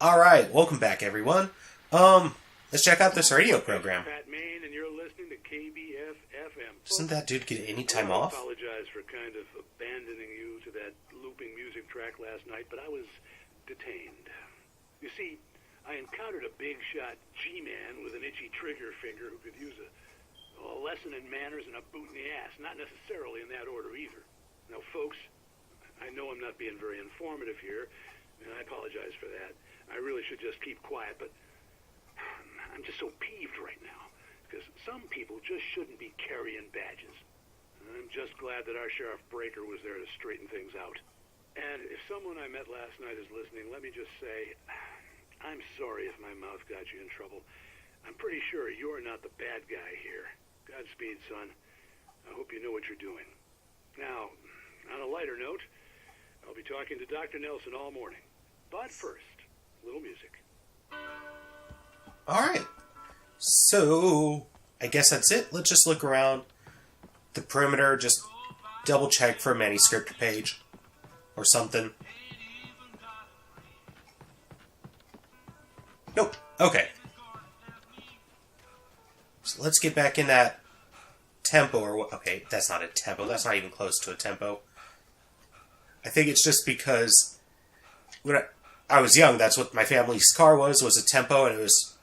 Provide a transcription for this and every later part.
Alright, welcome back everyone. Let's check out this radio program. Pat Main, and you're listening to KBF FM. Doesn't that dude get any time off? I apologize for kind of abandoning you to that looping music track last night, but I was detained. You see, I encountered a big shot G-man with an itchy trigger finger who could use a lesson in manners and a boot in the ass. Not necessarily in that order either. Now, folks, I know I'm not being very informative here, and I apologize for that. I really should just keep quiet, but I'm just so peeved right now, because some people just shouldn't be carrying badges. I'm just glad that our Sheriff Breaker was there to straighten things out. And if someone I met last night is listening, let me just say, I'm sorry if my mouth got you in trouble. I'm pretty sure you're not the bad guy here. Godspeed, son. I hope you know what you're doing. Now, on a lighter note, I'll be talking to Dr. Nelson all morning. But first, a little music. Alright. So, I guess that's it. Let's just look around the perimeter, just double check for a manuscript page or something. Nope. Okay. So let's get back in that tempo, or okay, that's not a tempo. That's not even close to a tempo. I think it's just because when I was young, that's what my family's car was a tempo, and it was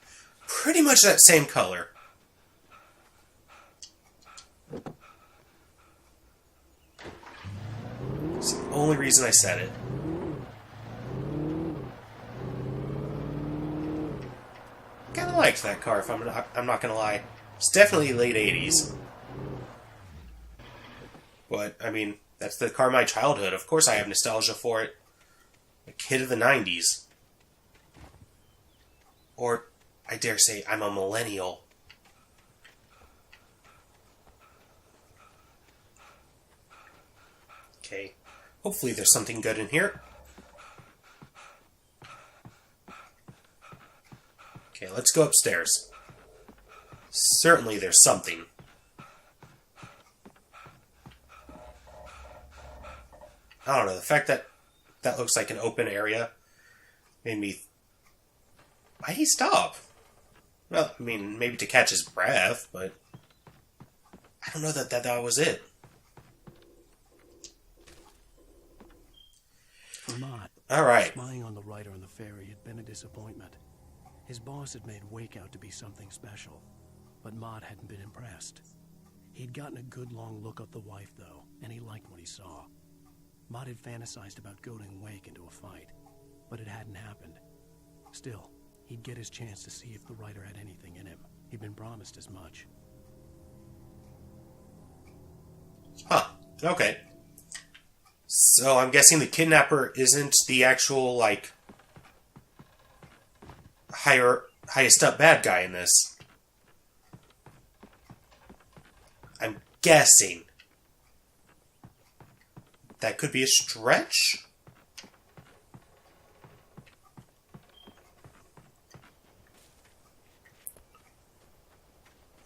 pretty much that same color. It's the only reason I said it. Kinda liked that car, if I'm not gonna lie. It's definitely late 80s. But, I mean, that's the car of my childhood. Of course I have nostalgia for it. A kid of the 90s. Or, I dare say, I'm a millennial. Okay. Hopefully there's something good in here. Okay, let's go upstairs. Certainly there's something. I don't know, the fact that that looks like an open area made me... Why'd he stop? Well, I mean, maybe to catch his breath, but... I don't know that was it. For Mott, Alright. spying on the writer on the ferry had been a disappointment. His boss had made Wake out to be something special, but Mott hadn't been impressed. He'd gotten a good long look at the wife, though, and he liked what he saw. Mott had fantasized about goading Wake into a fight, but it hadn't happened. Still, he'd get his chance to see if the writer had anything in him. He'd been promised as much. Huh. Okay. So I'm guessing the kidnapper isn't the actual, like, highest up bad guy in this. I'm guessing. That could be a stretch?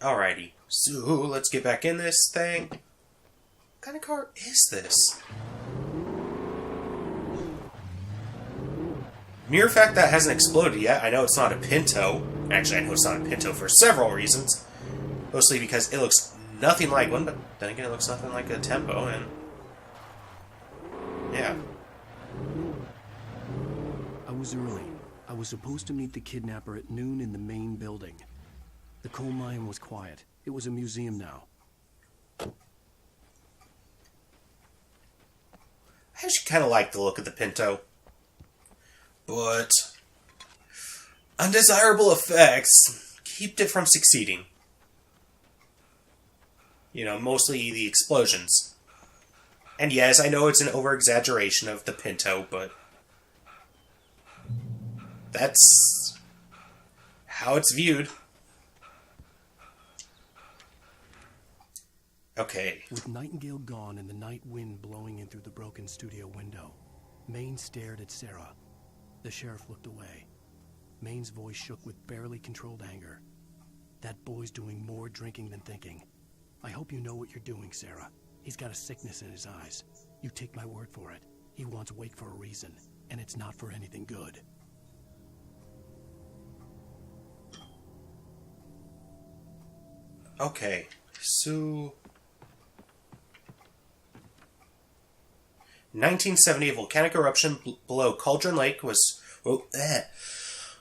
Alrighty. So, let's get back in this thing. What kind of car is this? Mere fact that hasn't exploded yet. I know it's not a Pinto. Actually, I know it's not a Pinto for several reasons. Mostly because it looks nothing like one, but then again, it looks nothing like a Tempo, and... yeah. I was early. I was supposed to meet the kidnapper at noon in the main building. The coal mine was quiet. It was a museum now. I actually kind of like the look of the Pinto. But undesirable effects kept it from succeeding. You know, mostly the explosions. And yes, I know it's an over-exaggeration of the Pinto, but that's how it's viewed. Okay. With Nightingale gone and the night wind blowing in through the broken studio window, Maine stared at Sarah. The sheriff looked away. Maine's voice shook with barely controlled anger. That boy's doing more drinking than thinking. I hope you know what you're doing, Sarah. He's got a sickness in his eyes. You take my word for it. He wants Wake for a reason, and it's not for anything good. Okay, so... 1970, a volcanic eruption below Cauldron Lake was...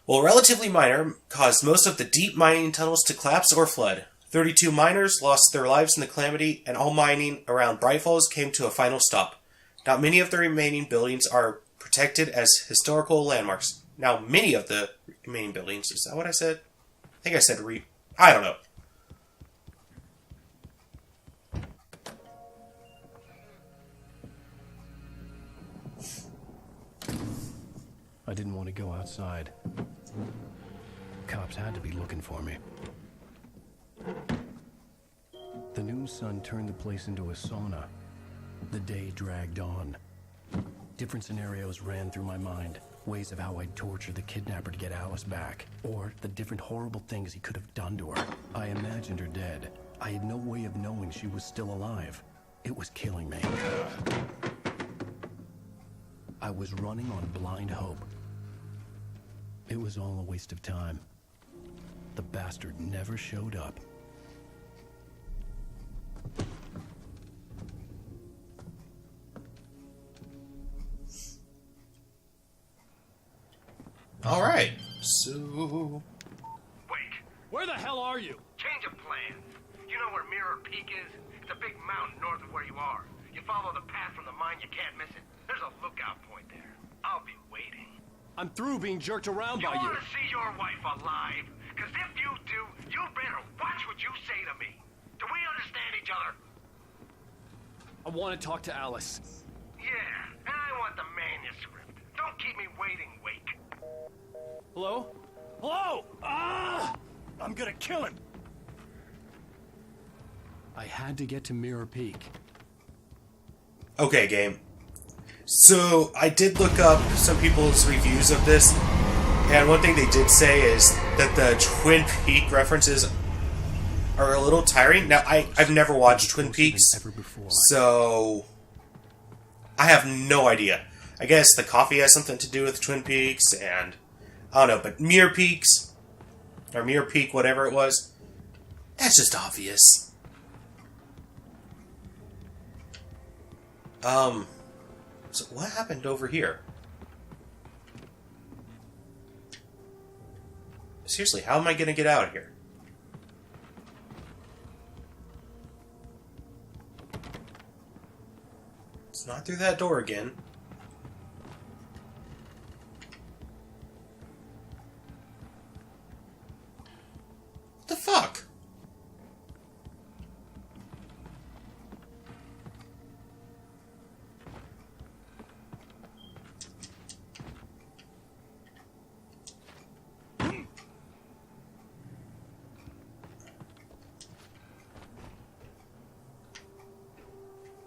Well, relatively minor, caused most of the deep mining tunnels to collapse or flood. 32 miners lost their lives in the calamity, and all mining around Bright Falls came to a final stop. Not many of the remaining buildings are protected as historical landmarks. Now, many of the remaining buildings... Is that what I said? I think I said I don't know. I didn't want to go outside. Cops had to be looking for me. The noon sun turned the place into a sauna. The day dragged on. Different scenarios ran through my mind. Ways of how I'd torture the kidnapper to get Alice back. Or the different horrible things he could have done to her. I imagined her dead. I had no way of knowing she was still alive. It was killing me. I was running on blind hope. It was all a waste of time. The bastard never showed up. Alright, so... Wait, Where the hell are you? change of plans. You know where Mirror Peak is? It's a big mountain north of where you are. You follow the path from the mine, you can't miss it. There's a lookout point there. I'll be waiting. I'm through being jerked around You by you. want to see your wife alive? Because if you do, you better watch what you say to me. Do we understand each other? I want to talk to Alice. Yeah, and I want the manuscript. Don't keep me waiting, Wake. Hello? Hello? Ah! I'm gonna kill him. I had to get to Mirror Peak. Okay, game. So, I did look up some people's reviews of this, and one thing they did say is that the Twin Peak references are a little tiring. Now, I've never watched Twin Peaks, so I have no idea. I guess the coffee has something to do with Twin Peaks, and I don't know, but Mirror Peaks, or Mirror Peak, whatever it was, that's just obvious. So what happened over here? Seriously, how am I gonna get out of here? It's not through that door again. What the fuck?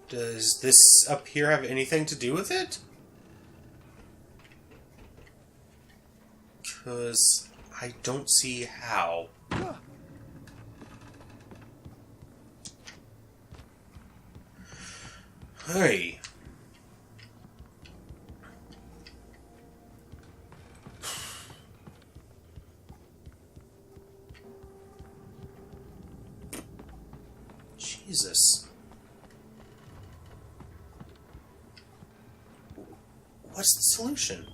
Does this up here have anything to do with it? Because I don't see how. Hey. Jesus. What's the solution?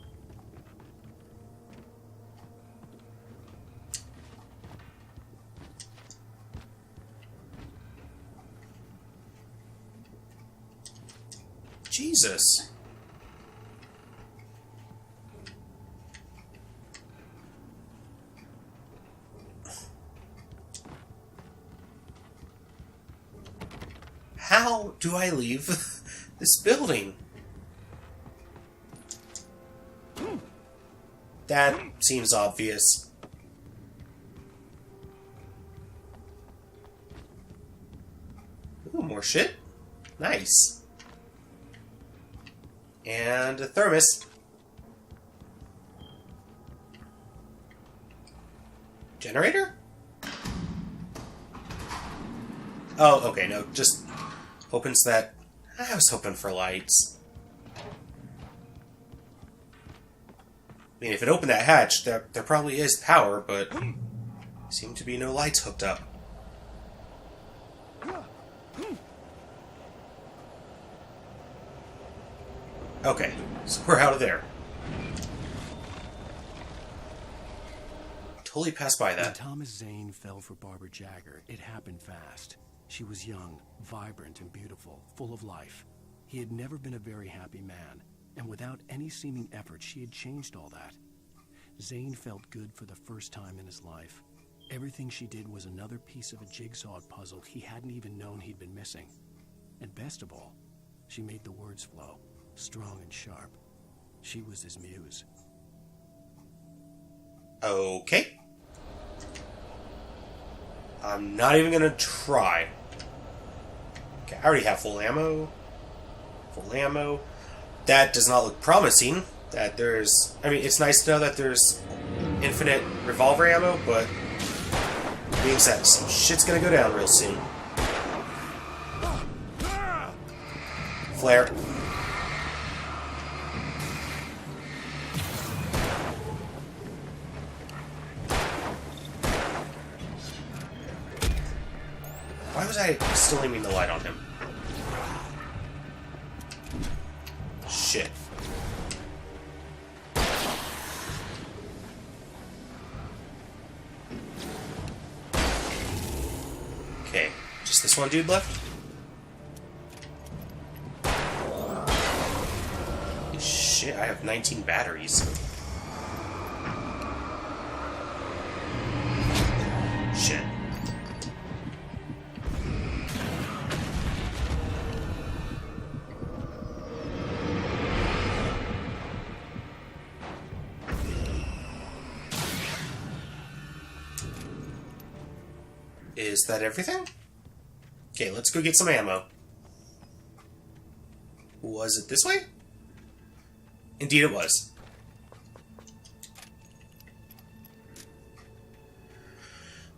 Jesus. How do I leave this building? That seems obvious. Ooh, more shit. Nice. And a thermos. Generator? Oh, okay, no, just opens that. I was hoping for lights. I mean, if it opened that hatch, there probably is power, but seem to be no lights hooked up. Okay, so we're out of there. Totally passed by When that. Thomas Zane fell for Barbara Jagger, it happened fast. She was young, vibrant, and beautiful, full of life. He had never been a very happy man, and without any seeming effort, she had changed all that. Zane felt good for the first time in his life. Everything she did was another piece of a jigsaw puzzle he hadn't even known he'd been missing. And best of all, she made the words flow, strong and sharp. She was his muse. Okay. I'm not even gonna try. Okay, I already have full ammo. Full ammo. That does not look promising. That there's... I mean, it's nice to know that there's infinite revolver ammo, but... being said, some shit's gonna go down real soon. Flare. Why was I still aiming the light on him? Shit. Okay, just this one dude left? Shit, I have 19 batteries. Shit. Is that everything? Okay, let's go get some ammo. Was it this way? Indeed it was.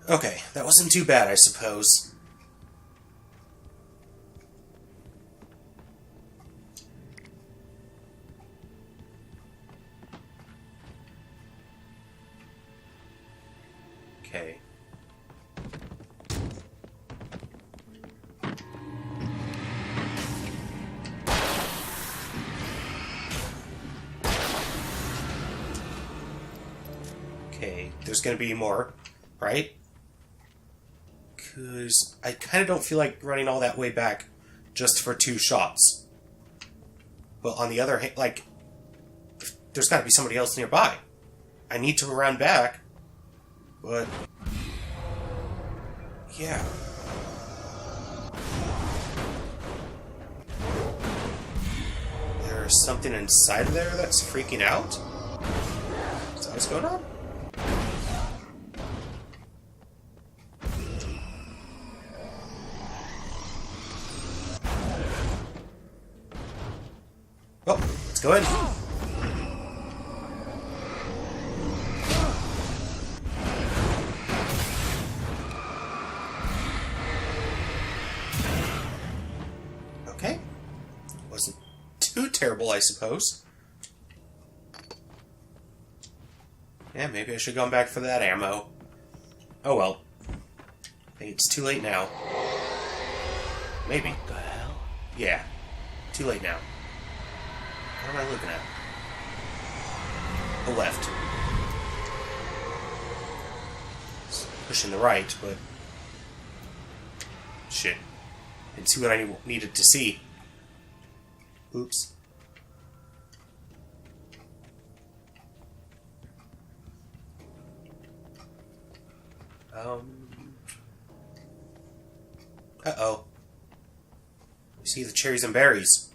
Okay, that wasn't too bad, I suppose. Okay. Okay, there's gonna be more, right? Because I kind of don't feel like running all that way back just for 2 shots. But on the other hand, like, there's gotta be somebody else nearby. I need to run back, but... yeah. There's something inside of there that's freaking out? Is that what's going on? Well, let's go in. Okay. Wasn't too terrible, I suppose. Yeah, maybe I should have gone back for that ammo. Oh well. I think it's too late now. Maybe. What the hell? Yeah. Too late now. What am I looking at? The left. It's pushing the right, but... shit. Didn't see what I needed to see. Oops. Uh-oh. You see the cherries and berries.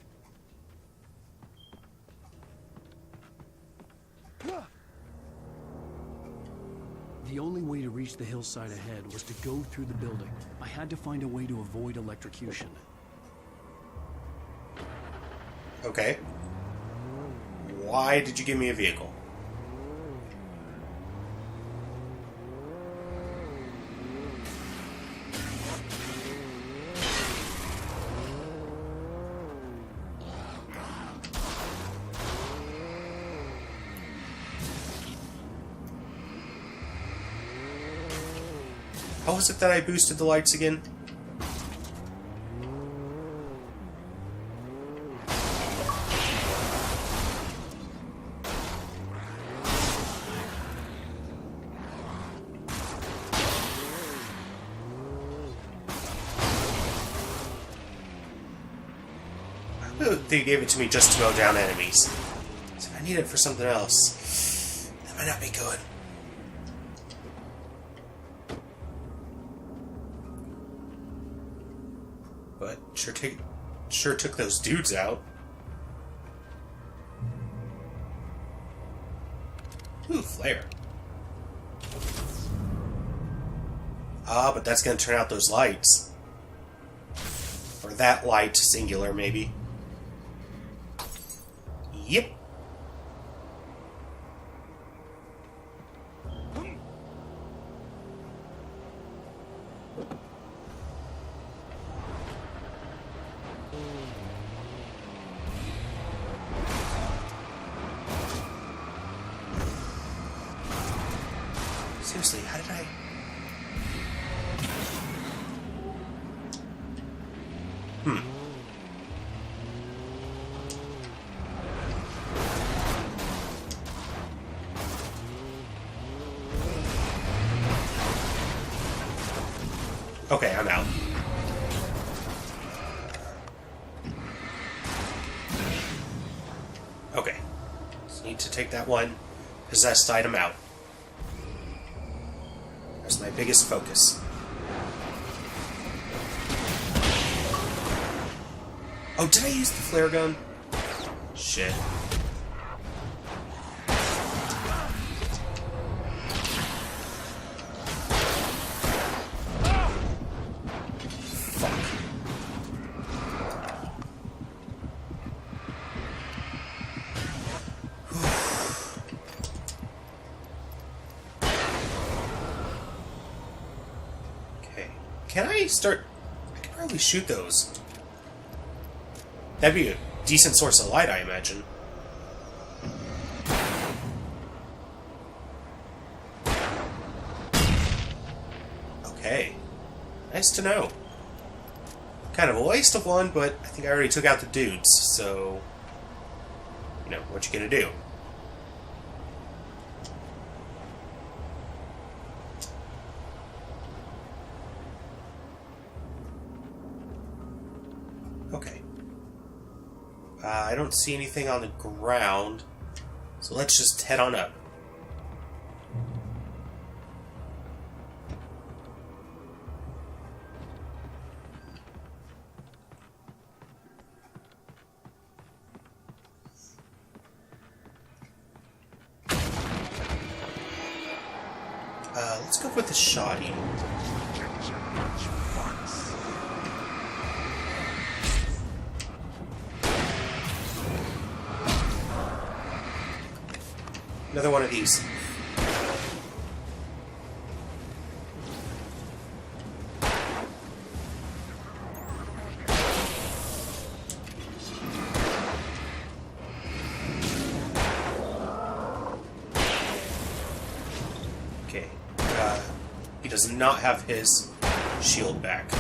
The only way to reach the hillside ahead was to go through the building. I had to find a way to avoid electrocution. Okay. Why did you give me a vehicle? How was it that I boosted the lights again? thought they gave it to me just to mow down enemies. So if I need it for something else, that might not be good. But sure took those dudes out. Ooh, flare. Ah, but that's going to turn out those lights. Or that light, singular, maybe. Yep. Seriously, how did I... Okay, I'm out. Okay. Just need to take that one possessed item out. That's my biggest focus. Oh, did I use the flare gun? Shit. Can I start... I could probably shoot those. That'd be a decent source of light, I imagine. Okay. Nice to know. Kind of a waste of one, but I think I already took out the dudes, so... You know, what you gonna do? Okay. I don't see anything on the ground, so let's just head on up. Let's go with the Shotty. Another one of these. Okay. He does not have his shield back.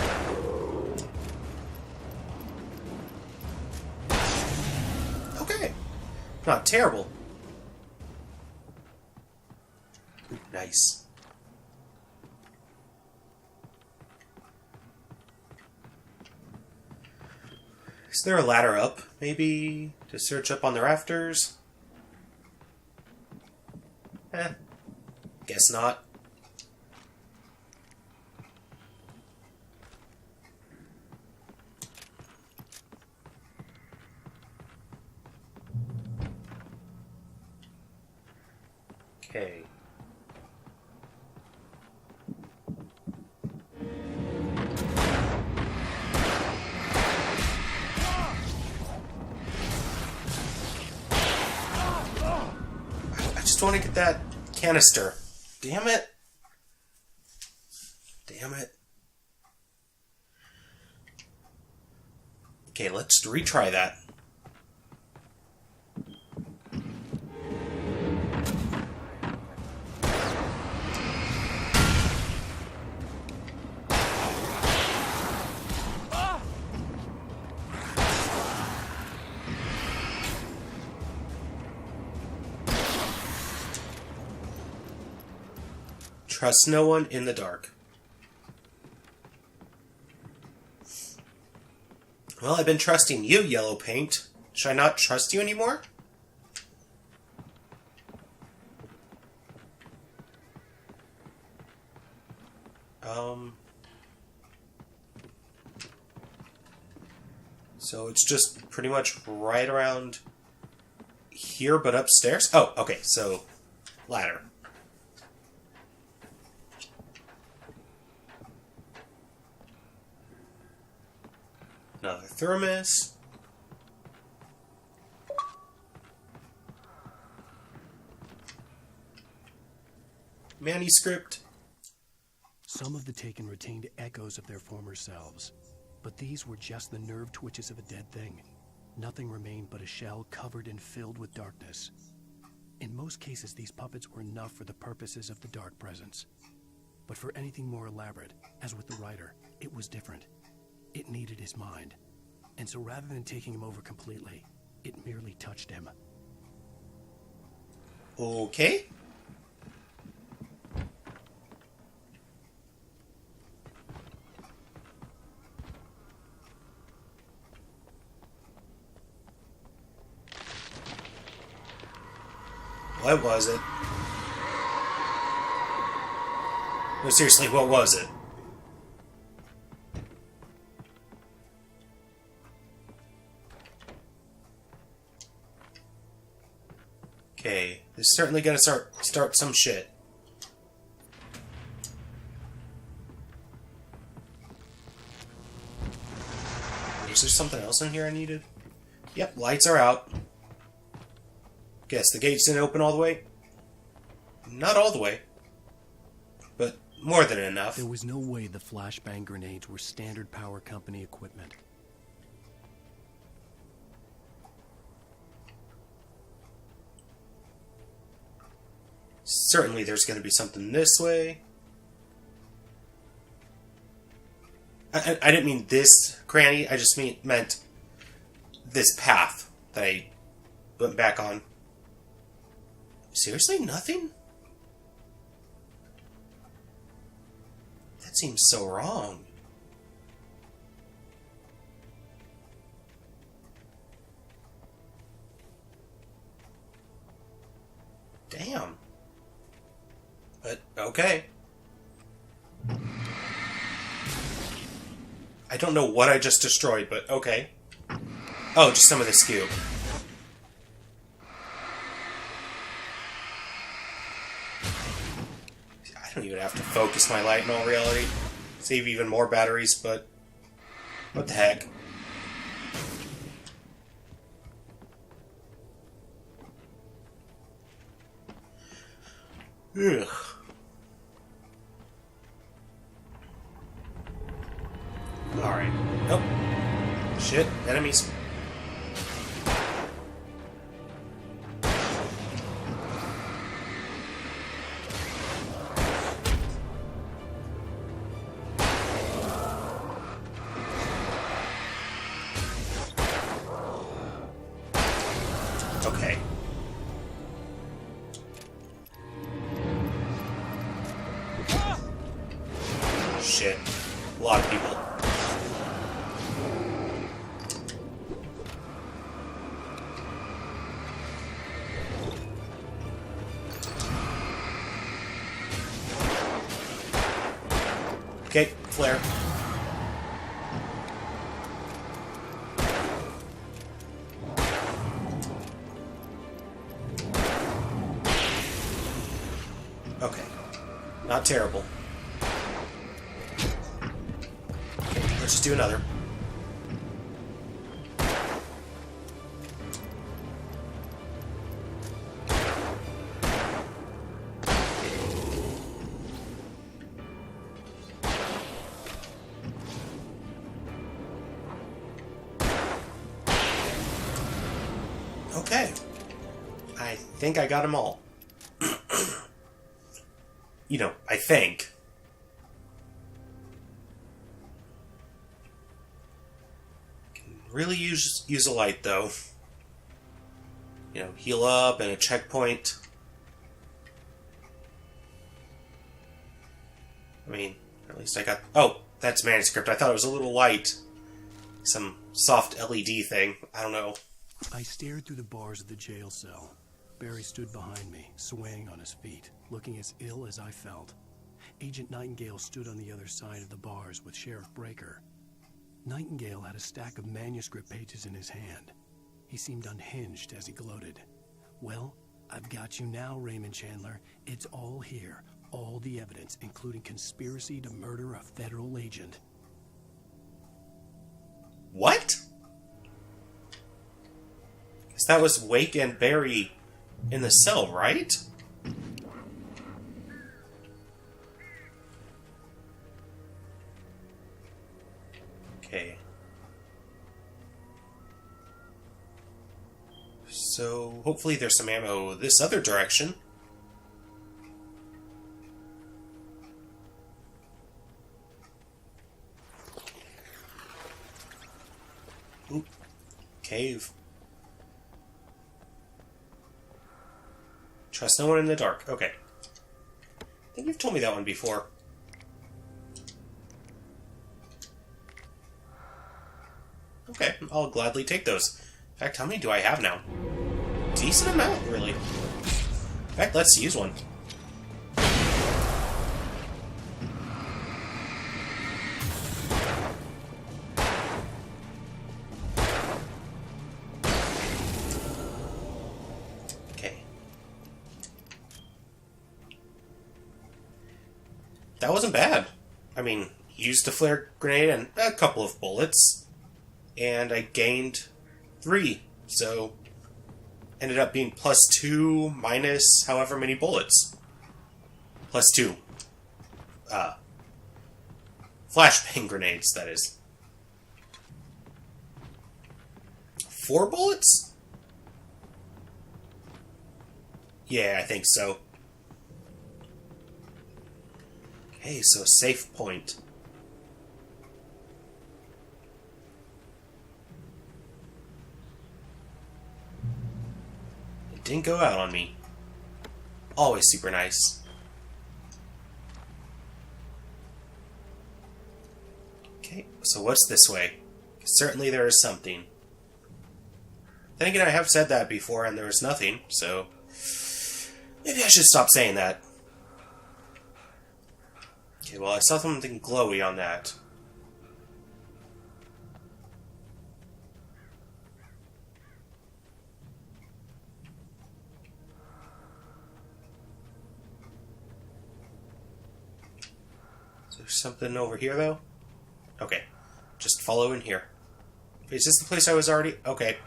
Okay. Not terrible. Nice. Is there a ladder up, maybe, to search up on the rafters? Guess not. Okay. I want to get that canister. Damn it. Damn it. Okay, let's retry that. Trust no one in the dark. Well, I've been trusting you, Yellow Paint. Should I not trust you anymore? So it's just pretty much right around here, but upstairs? Oh, okay, so ladder. Another thermos. Manuscript. Some of the Taken retained echoes of their former selves, but these were just the nerve twitches of a dead thing. Nothing remained but a shell covered and filled with darkness. In most cases, these puppets were enough for the purposes of the Dark Presence. But for anything more elaborate, as with the writer, it was different. It needed his mind. And so rather than taking him over completely, it merely touched him. Okay. What was it? No, seriously, what was it? Okay, this is certainly gonna start some shit. Is there something else in here I needed? Yep, lights are out. Guess the gates didn't open all the way? Not all the way. But more than enough. There was no way the flashbang grenades were standard power company equipment. Certainly there's going to be something this way. I didn't mean this cranny, I just meant this path that I went back on. Seriously? Nothing? That seems so wrong. Damn. But, okay. I don't know what I just destroyed, but okay. Oh, just some of the scoop. I don't even have to focus my light in all reality. Save even more batteries, but what the heck. Ugh. Alright. Oh. Shit. Enemies. Okay. Shit. A lot of people. Okay, flare. Okay. Not terrible. Let's just do another. Okay. I think I got them all. You know, I think. Can really use a light, though. You know, heal up and a checkpoint. I mean, at least I got... Oh, that's manuscript. I thought it was a little light. Some soft LED thing. I don't know. I stared through the bars of the jail cell. Barry stood behind me, swaying on his feet, looking as ill as I felt. Agent Nightingale stood on the other side of the bars with Sheriff Breaker. Nightingale had a stack of manuscript pages in his hand. He seemed unhinged as he gloated. Well, I've got you now, Raymond Chandler. It's all here. All the evidence, including conspiracy to murder a federal agent. What? Because that was Wake and Barry in the cell, right? Okay. So, hopefully there's some ammo this other direction. Ooh. Cave. Trust no one in the dark. Okay. I think you've told me that one before. Okay, I'll gladly take those. In fact, how many do I have now? Decent amount, really. In fact, let's use one. Okay. That wasn't bad. I mean, used a flare grenade and a couple of bullets, and I gained 3, so ended up being +2 minus however many bullets. +2. Flashbang grenades, that is. 4 bullets? Yeah, I think so. Okay, so safe point. It didn't go out on me. Always super nice. Okay, so what's this way? Certainly there is something. Then again, I have said that before and there was nothing, so maybe I should stop saying that. Okay, well, I saw something glowy on that. Is there something over here, though? Okay. Just follow in here. Is this the place I was already? Okay.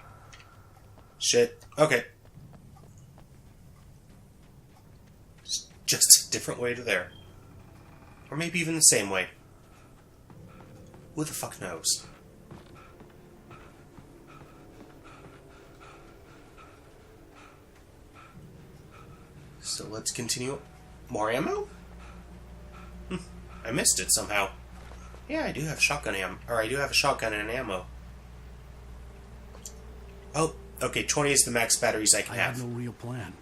Shit. Okay. It's just a different way to there. Or maybe even the same way. Who the fuck knows? So let's continue. More ammo? I missed it somehow. Yeah, I do have shotgun ammo. Or I do have a shotgun and ammo. Oh, okay, 20 is the max batteries I can I have. had no real plan.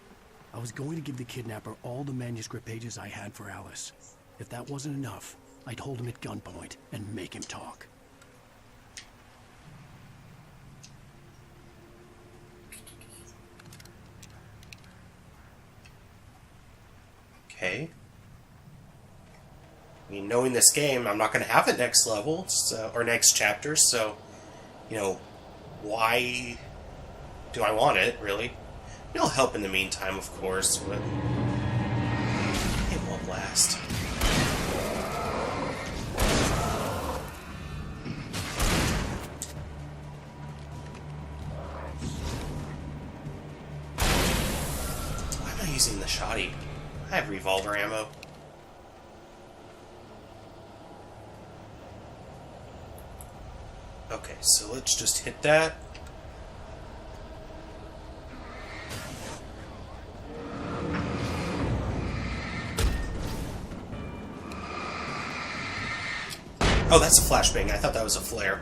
I was going to give the kidnapper all the manuscript pages I had for Alice. If that wasn't enough, I'd hold him at gunpoint and make him talk. Okay. I mean, knowing this game, I'm not going to have it next level, so, or next chapter, so, you know, why do I want it, really? It'll help in the meantime, of course, but it won't last. Why am I using the Shotty? I have revolver ammo. Okay, so let's just hit that. Oh, that's a flashbang. I thought that was a flare.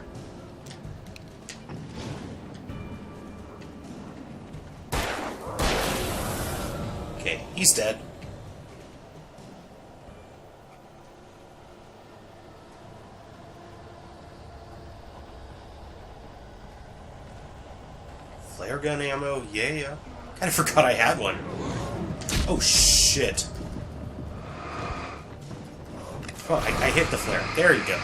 Okay, he's dead. Flare gun ammo, yeah. Kinda forgot I had one. Oh, shit. Oh, I hit the flare. There you go.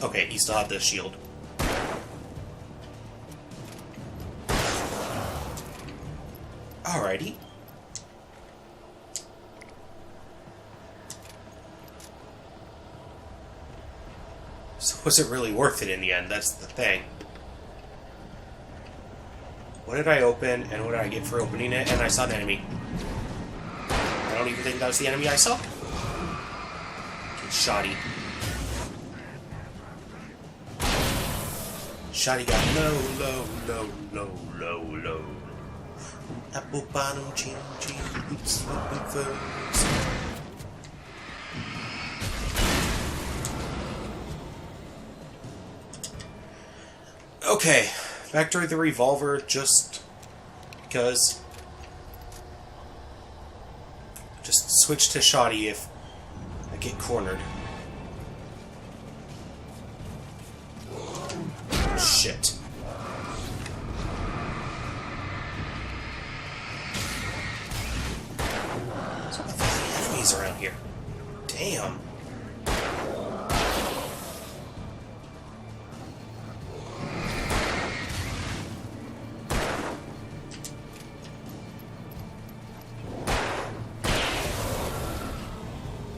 Okay, he still had the shield. Alrighty. So was it really worth it in the end? That's the thing. What did I open, and what did I get for opening it? And I saw an enemy. I don't even think that was the enemy I saw. Get Shotty. Shotty got low. Apple bottom, chin, boots, smoking furs. Okay, back to the revolver, just because. Just switch to Shotty if I get cornered. Shit. There's a few enemies around here. Damn.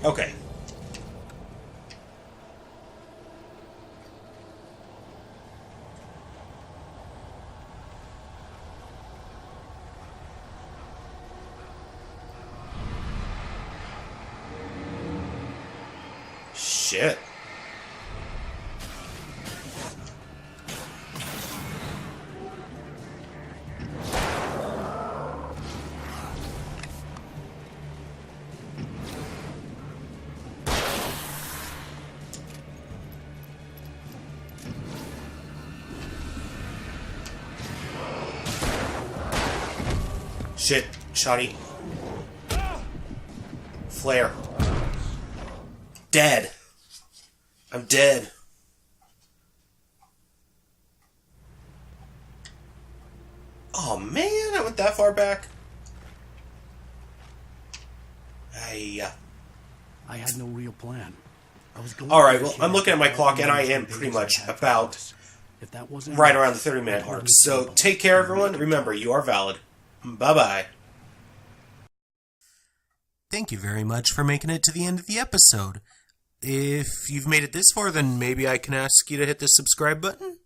Okay. Shit. Shit, Shotty. Flare. Dead. I'm dead. Oh man, I went that far back. I had no real plan. I was going. Alright, well, I'm looking at my clock and I am pretty much about if that wasn't right around the 30-minute mark. So take care, everyone. Remember, you are valid. Bye-bye. Thank you very much for making it to the end of the episode. If you've made it this far, then maybe I can ask you to hit the subscribe button?